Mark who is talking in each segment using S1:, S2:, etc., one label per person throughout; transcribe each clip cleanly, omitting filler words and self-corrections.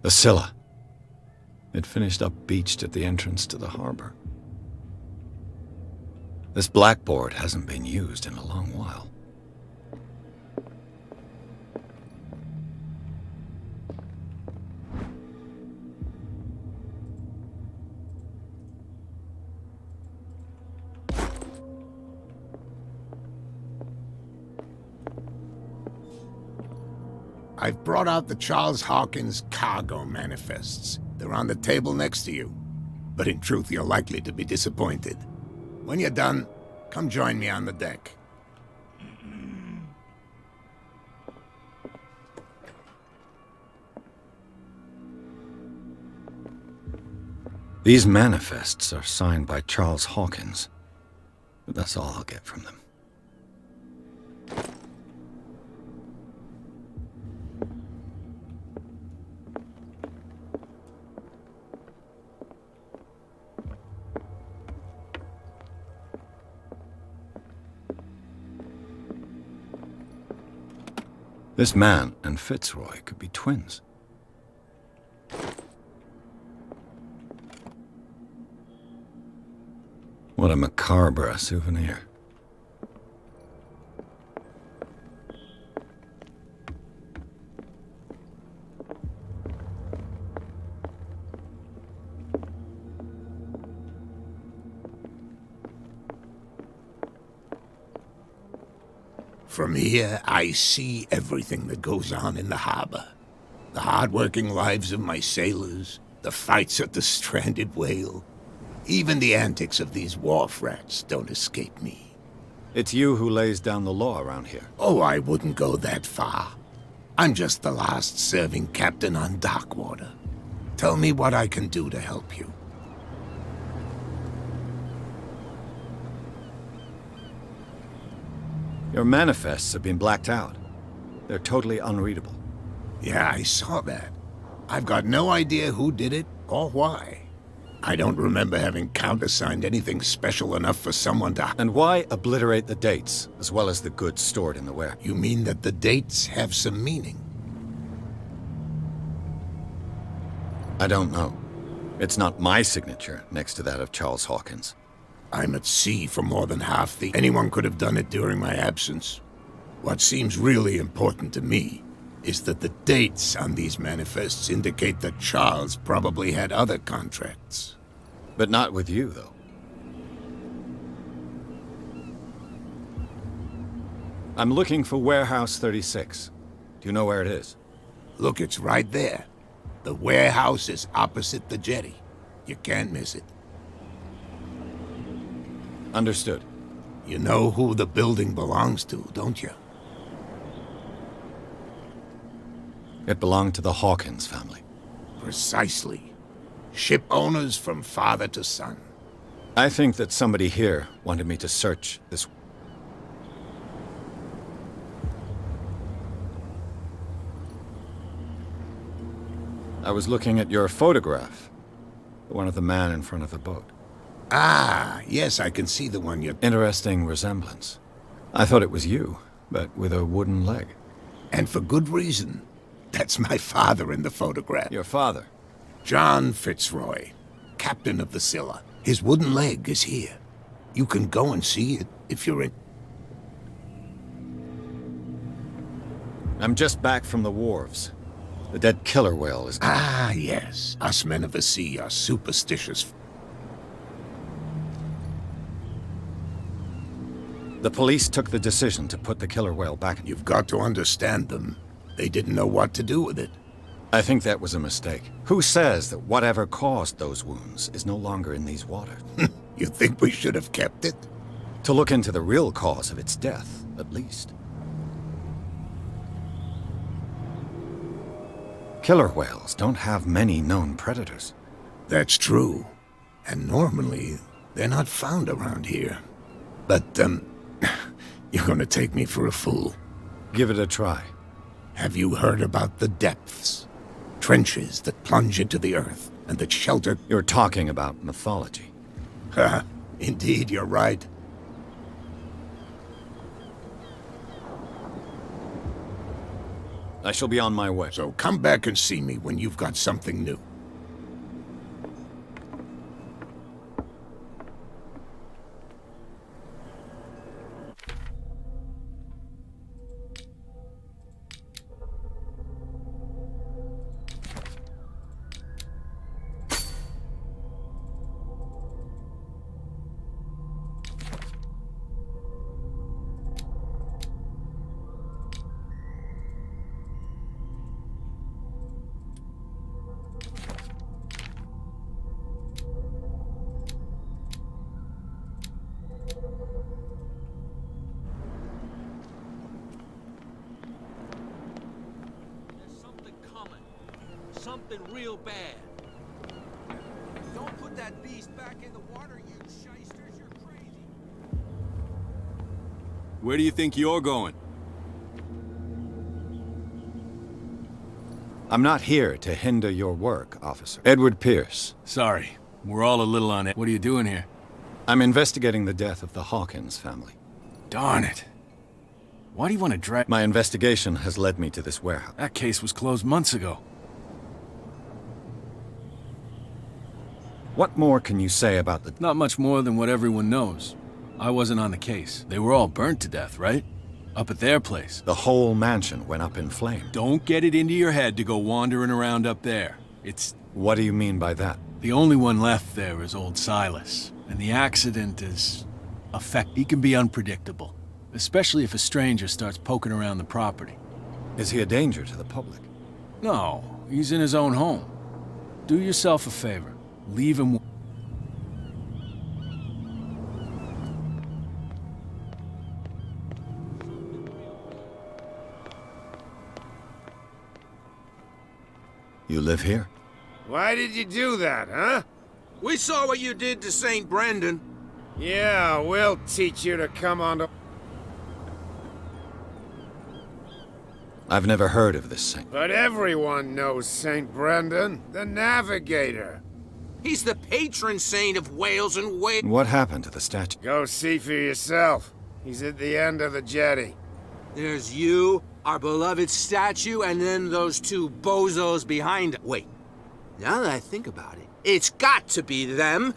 S1: The Scylla. It finished up beached at the entrance to the harbor. This blackboard hasn't been used in a long while.
S2: I've brought out the Charles Hawkins cargo manifests. They're on the table next to you. But in truth, you're likely to be disappointed. When you're done, come join me on the deck.
S1: These manifests are signed by Charles Hawkins, but that's all I'll get from them. This man and Fitzroy could be twins. What a macabre souvenir.
S2: From here, I see everything that goes on in the harbor. The hard-working lives of my sailors, the fights at the stranded whale. Even the antics of these wharf rats don't escape me.
S1: It's you who lays down the law around here.
S2: Oh, I wouldn't go that far. I'm just the last serving captain on Darkwater. Tell me what I can do to help you.
S1: Your manifests have been blacked out. They're totally unreadable.
S2: Yeah, I saw that. I've got no idea who did it or why. I don't remember having countersigned anything special enough for someone to...
S1: And why obliterate the dates, as well as the goods stored in the warehouse?
S2: You mean that the dates have some meaning?
S1: I don't know. It's not my signature next to that of Charles Hawkins.
S2: I'm at sea for more than half the... Anyone could have done it during my absence. What seems really important to me is that the dates on these manifests indicate that Charles probably had other contracts.
S1: But not with you, though. I'm looking for Warehouse 36. Do you know where it is?
S2: Look, it's right there. The warehouse is opposite the jetty. You can't miss it.
S1: Understood.
S2: You know who the building belongs to, don't you?
S1: It belonged to the Hawkins family.
S2: Precisely. Ship owners from father to son.
S1: I think that somebody here wanted me to search this... I was looking at your photograph. The one of the man in front of the boat.
S2: Ah, yes, I can see the one you're...
S1: Interesting resemblance. I thought it was you, but with a wooden leg.
S2: And for good reason. That's my father in the photograph.
S1: Your father?
S2: John Fitzroy, captain of the Scylla. His wooden leg is here. You can go and see it if you're in...
S1: I'm just back from the wharves. The dead killer whale is...
S2: Ah, yes. Us men of the sea are superstitious.
S1: The police took the decision to put the killer whale back in...
S2: You've got to understand them. They didn't know what to do with it.
S1: I think that was a mistake. Who says that whatever caused those wounds is no longer in these waters?
S2: You think we should have kept it?
S1: To look into the real cause of its death, at least. Killer whales don't have many known predators.
S2: That's true. And normally, they're not found around here. But, you're gonna take me for a fool.
S1: Give it a try.
S2: Have you heard about the depths? Trenches that plunge into the earth and that shelter...
S1: You're talking about mythology.
S2: Ha! Indeed, you're right.
S1: I shall be on my way.
S2: So come back and see me when you've got something new.
S3: Something real bad. Don't put that beast back in the water, you shysters. You're crazy.
S4: Where do you think you're going?
S1: I'm not here to hinder your work, officer. Edward Pierce.
S4: Sorry, we're all a little on it. What are you doing here?
S1: I'm investigating the death of the Hawkins family.
S4: Darn it. Why do you want to drag...
S1: My investigation has led me to this warehouse.
S4: That case was closed months ago.
S1: What more can you say about the...
S4: Not much more than what everyone knows. I wasn't on the case. They were all burnt to death, right? Up at their place.
S1: The whole mansion went up in flames.
S4: Don't get it into your head to go wandering around up there. It's...
S1: What do you mean by that?
S4: The only one left there is old Silas. And the accident is... He can be unpredictable. Especially if a stranger starts poking around the property.
S1: Is he a danger to the public?
S4: No, he's in his own home. Do yourself a favor. Leave him...
S1: You live here?
S5: Why did you do that, huh?
S3: We saw what you did to St. Brendan.
S5: Yeah, we'll teach you to come on to...
S1: I've never heard of this saint.
S5: But everyone knows St. Brendan, the Navigator.
S3: He's the patron saint of Wales and Wales.
S1: What happened to the statue?
S5: Go see for yourself. He's at the end of the jetty.
S3: There's you, our beloved statue, and then those two bozos behind it. Wait, now that I think about it, it's got to be them.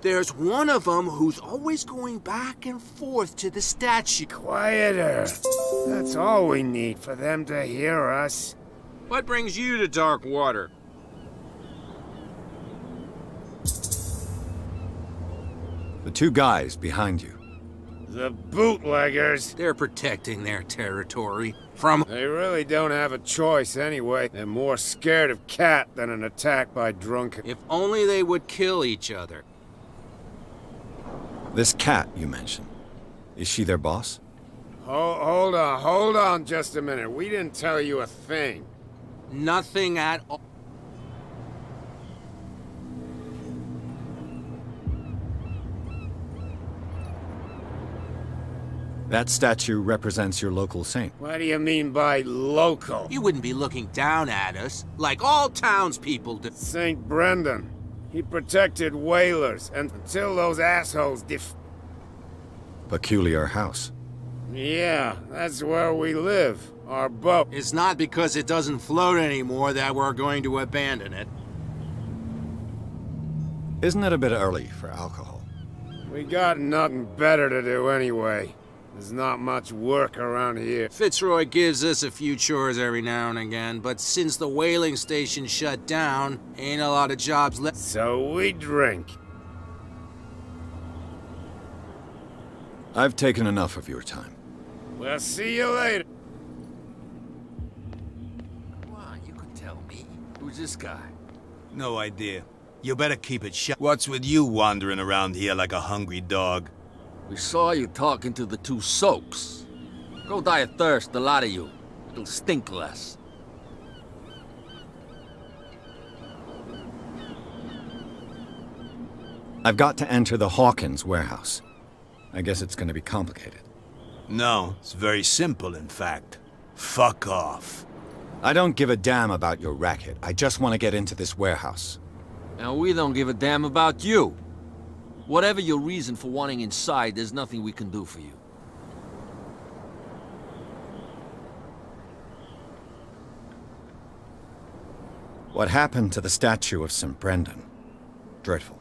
S3: There's one of them who's always going back and forth to the statue.
S5: Quieter. That's all we need for them to hear us.
S3: What brings you to dark water?
S1: The two guys behind you.
S5: The bootleggers.
S3: They're protecting their territory from...
S5: They really don't have a choice anyway. They're more scared of Cat than an attack by drunken.
S3: If only they would kill each other.
S1: This cat you mentioned. Is she their boss?
S5: Hold on just a minute. We didn't tell you a thing.
S3: Nothing at all.
S5: That statue represents your local saint.
S2: What do you mean by local?
S3: You wouldn't be looking down at us, like all townspeople do.
S5: St. Brendan. He protected whalers, and until those assholes
S1: Peculiar house.
S5: Yeah, that's where we live. Our boat.
S3: It's not because it doesn't float anymore that we're going to abandon it.
S1: Isn't it a bit early for alcohol?
S5: We got nothing better to do anyway. There's not much work around here.
S3: Fitzroy gives us a few chores every now and again, but since the whaling station shut down, ain't a lot of jobs left.
S5: So we drink.
S1: I've taken enough of your time.
S5: We'll see you later.
S3: Come on, you could tell me. Who's this guy?
S6: No idea. You better keep it shut. What's with you wandering around here like a hungry dog?
S7: We saw you talking to the two soaks. Go die of thirst, the lot of you. It'll stink less.
S1: I've got to enter the Hawkins warehouse. I guess it's gonna be complicated.
S6: No, it's very simple, in fact. Fuck off.
S1: I don't give a damn about your racket. I just want to get into this warehouse.
S7: And we don't give a damn about you. Whatever your reason for wanting inside, there's nothing we can do for you.
S1: What happened to the statue of St. Brendan? Dreadful.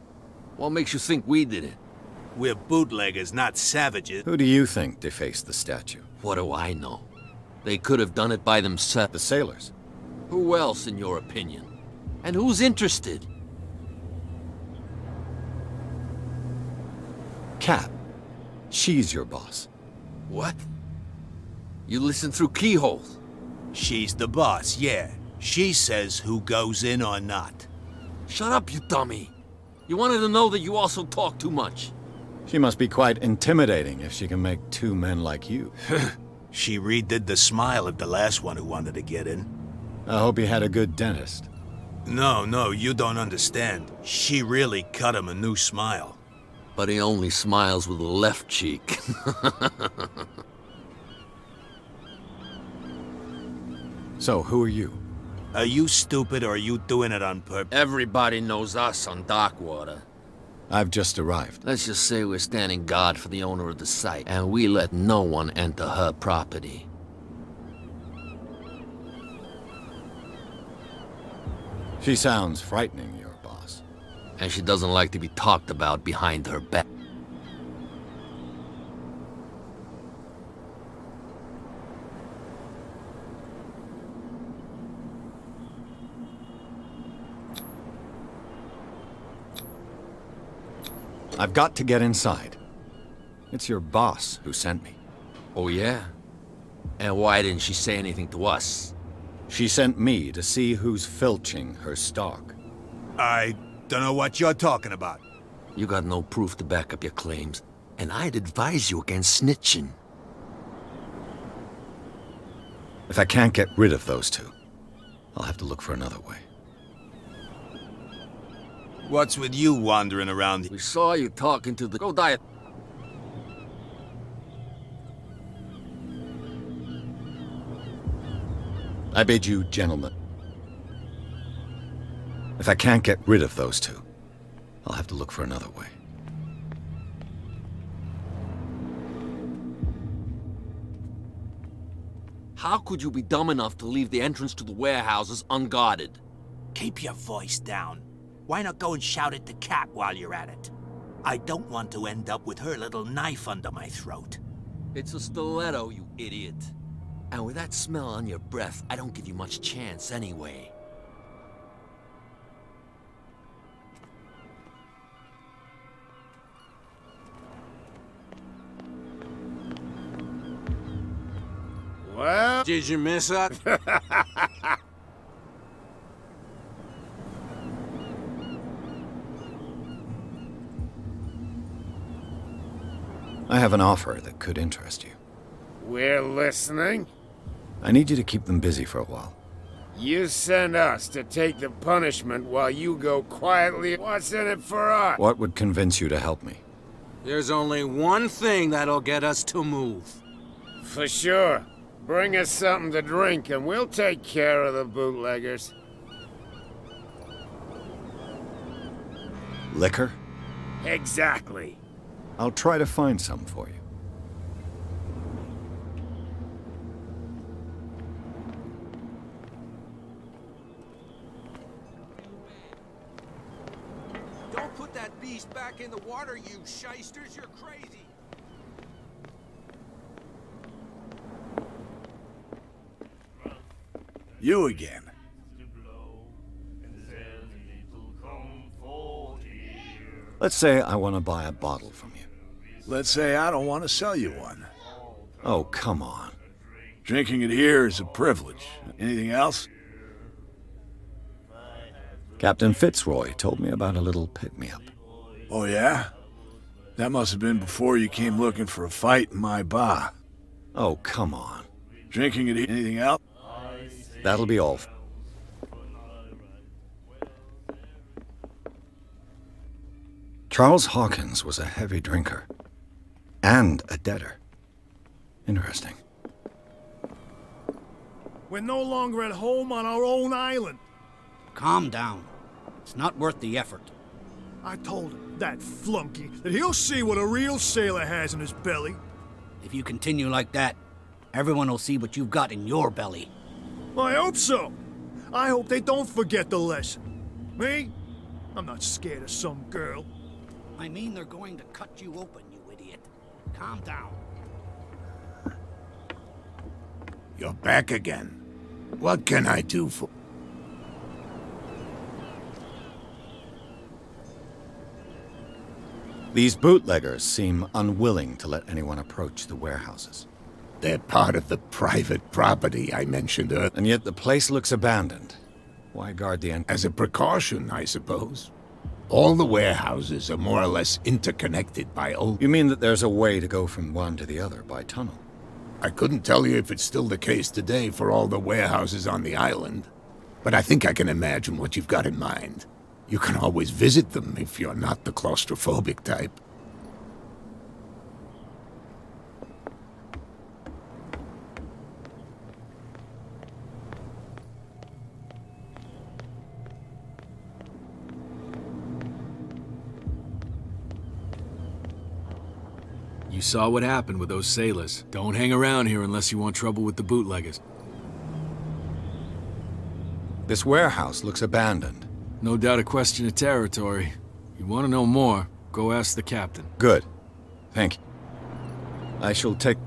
S7: What makes you think we did it?
S6: We're bootleggers, not savages.
S1: Who do you think defaced the statue?
S7: What do I know? They could have done it by themselves.
S1: The sailors.
S7: Who else, in your opinion? And who's interested?
S1: Cap. She's your boss.
S7: What? You listen through keyholes.
S6: She's the boss, yeah. She says who goes in or not.
S7: Shut up, you dummy. You wanted to know that you also talk too much.
S1: She must be quite intimidating if she can make two men like you.
S6: She redid the smile of the last one who wanted to get in.
S1: I hope he had a good dentist.
S6: No, you don't understand. She really cut him a new smile.
S7: But he only smiles with the left cheek.
S1: So, who are you?
S6: Are you stupid or are you doing it on purpose?
S7: Everybody knows us on Darkwater.
S1: I've just arrived.
S7: Let's just say we're standing guard for the owner of the site, and we let no one enter her property.
S1: She sounds frightening, your boss.
S7: And she doesn't like to be talked about behind her back.
S1: I've got to get inside. It's your boss who sent me.
S7: Oh, yeah? And why didn't she say anything to us?
S1: She sent me to see who's filching her stock.
S6: I don't know what you're talking about.
S7: You got no proof to back up your claims, and I'd advise you against snitching.
S1: If I can't get rid of those two, I'll have to look for another way.
S6: What's with you wandering around?
S7: We saw you talking to the... Go die.
S1: I bid you, gentlemen. If I can't get rid of those two, I'll have to look for another way.
S7: How could you be dumb enough to leave the entrance to the warehouses unguarded?
S8: Keep your voice down. Why not go and shout at the cat while you're at it? I don't want to end up with her little knife under my throat.
S7: It's a stiletto, you idiot. And with that smell on your breath, I don't give you much chance anyway.
S5: Well,
S3: Did you miss that?
S1: I have an offer that could interest you.
S5: we're listening.
S1: I need you to keep them busy for a while.
S5: You send us to take the punishment while you go quietly. What's in it for us?
S1: What would convince you to help me?
S3: There's only one thing that'll get us to move.
S5: For sure. Bring us something to drink and we'll take care of the bootleggers.
S1: Liquor?
S5: Exactly.
S1: I'll try to find some for you.
S3: Don't put that beast back in the water, you shysters. You're crazy.
S9: You again.
S1: Let's say I want to buy a bottle from you.
S9: Let's say I don't want to sell you one.
S1: Oh, come on.
S9: Drinking it here is a privilege. Anything else?
S1: Captain Fitzroy told me about a little pick-me-up.
S9: Oh, yeah? That must have been before you came looking for a fight in my bar.
S1: Oh, come on.
S9: Drinking it here. Anything else?
S1: That'll be all. Charles Hawkins was a heavy drinker. And a debtor. Interesting.
S10: We're no longer at home on our own island.
S11: Calm down. It's not worth the effort.
S10: I told him, that flunky, that he'll see what a real sailor has in his belly.
S11: If you continue like that, everyone will see what you've got in your belly.
S10: I hope so. I hope they don't forget the lesson. Me? I'm not scared of some girl.
S11: I mean they're going to cut you open, you idiot. Calm down.
S2: You're back again. What can I do for...
S1: These bootleggers seem unwilling to let anyone approach the warehouses.
S2: They're part of the private property I mentioned earlier.
S1: And yet the place looks abandoned. Why guard the entrance?
S2: As a precaution, I suppose. All the warehouses are more or less interconnected by old...
S1: You mean that there's a way to go from one to the other by tunnel?
S2: I couldn't tell you if it's still the case today for all the warehouses on the island, but I think I can imagine what you've got in mind. You can always visit them if you're not the claustrophobic type.
S4: You saw what happened with those sailors. Don't hang around here unless you want trouble with the bootleggers.
S1: This warehouse looks abandoned.
S4: No doubt a question of territory. You want to know more, go ask the captain.
S1: Good. Thank you. I shall take...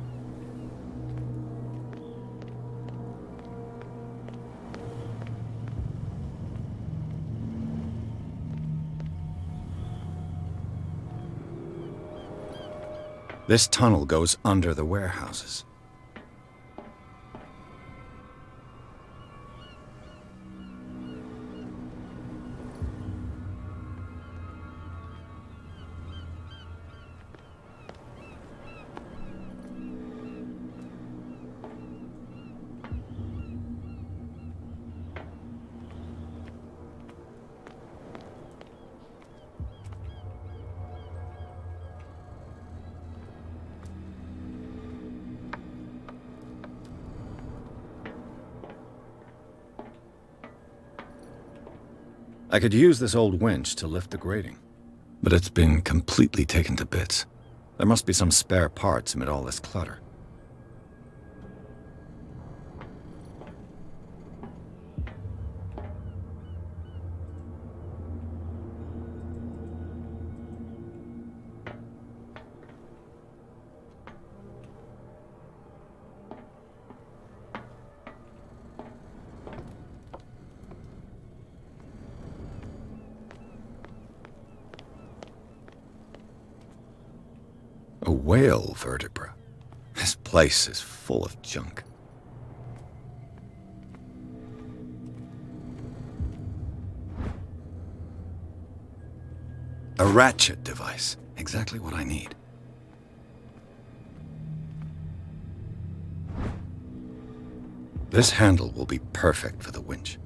S1: This tunnel goes under the warehouses. I could use this old winch to lift the grating, but it's been completely taken to bits. There must be some spare parts amid all this clutter. A whale vertebra. This place is full of junk. A ratchet device. Exactly what I need. This handle will be perfect for the winch.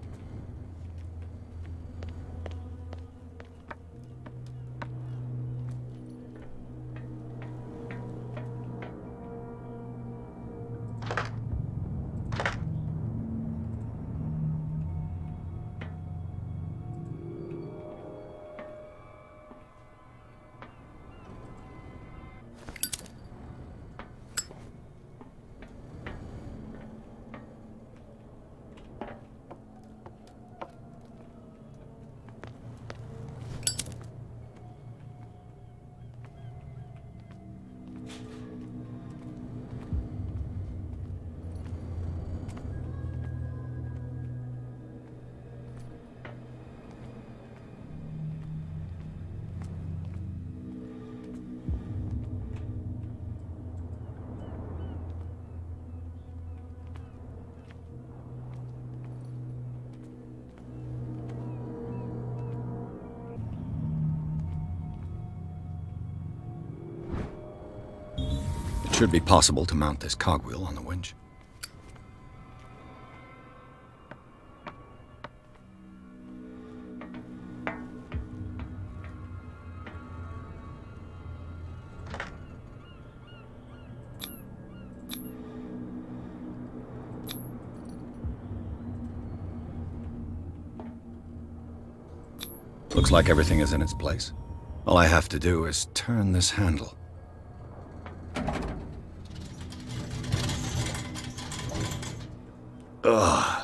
S1: It should be possible to mount this cogwheel on the winch. Looks like everything is in its place. All I have to do is turn this handle. Ugh.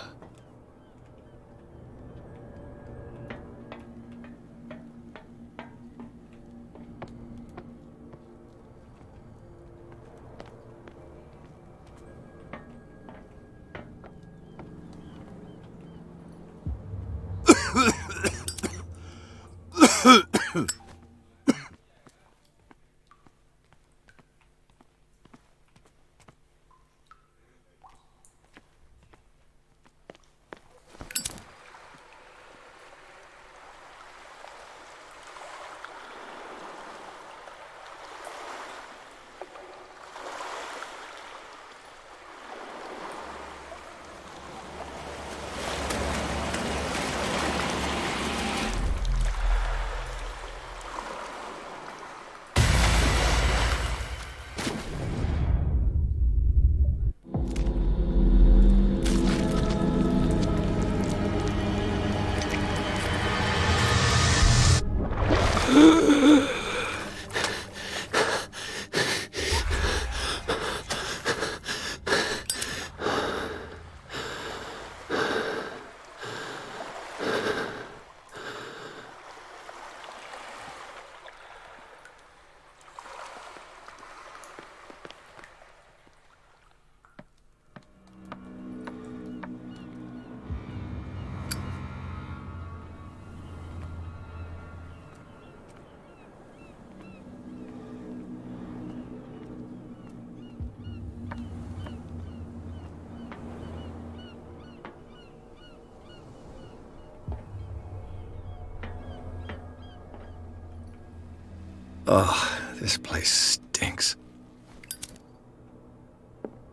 S1: Ugh, this place stinks.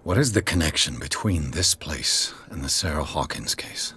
S1: What is the connection between this place and the Sarah Hawkins case?